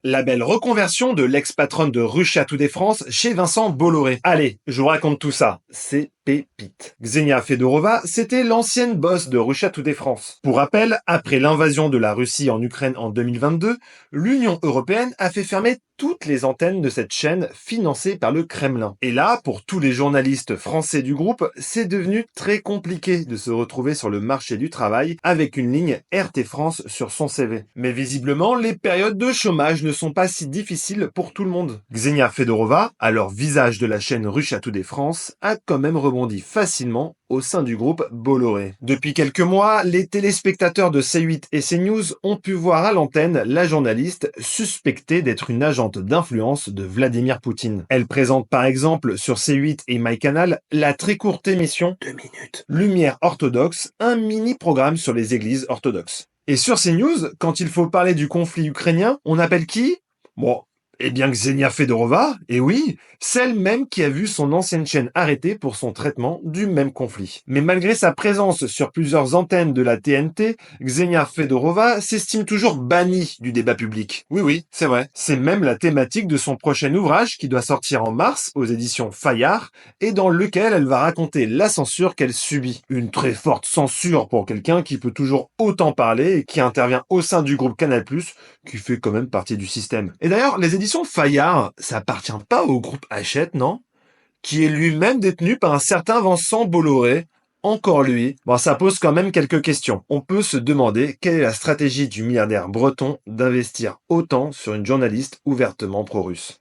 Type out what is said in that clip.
La belle reconversion de l'ex-patronne de Russia Today France chez Vincent Bolloré. Allez, je vous raconte tout ça. C'est pépite. Xenia Fedorova, c'était l'ancienne boss de Russia Today France. Pour rappel, après l'invasion de la Russie en Ukraine en 2022, l'Union européenne a fait fermer toutes les antennes de cette chaîne financée par le Kremlin. Et là, pour tous les journalistes français du groupe, c'est devenu très compliqué de se retrouver sur le marché du travail avec une ligne RT France sur son CV. Mais visiblement, les périodes de chômage ne sont pas si difficiles pour tout le monde. Xenia Fedorova, alors visage de la chaîne Russia Today France, a quand même rebondi facilement au sein du groupe Bolloré. Depuis quelques mois, les téléspectateurs de C8 et CNews ont pu voir à l'antenne la journaliste suspectée d'être une agente d'influence de Vladimir Poutine. Elle présente par exemple sur C8 et MyCanal la très courte émission 2 minutes Lumière orthodoxe, un mini-programme sur les églises orthodoxes. Et sur CNews, quand il faut parler du conflit ukrainien, on appelle qui? Bon, eh bien Xenia Fedorova, et oui, celle même qui a vu son ancienne chaîne arrêtée pour son traitement du même conflit. Mais malgré sa présence sur plusieurs antennes de la TNT, Xenia Fedorova s'estime toujours bannie du débat public. Oui, oui, c'est vrai. C'est même la thématique de son prochain ouvrage qui doit sortir en mars aux éditions Fayard et dans lequel elle va raconter la censure qu'elle subit. Une très forte censure pour quelqu'un qui peut toujours autant parler et qui intervient au sein du groupe Canal+, qui fait quand même partie du système. Et d'ailleurs, les éditions Fayard, ça appartient pas au groupe Hachette, non? Qui est lui-même détenu par un certain Vincent Bolloré. Encore lui. Bon, ça pose quand même quelques questions. On peut se demander quelle est la stratégie du milliardaire breton d'investir autant sur une journaliste ouvertement pro-russe.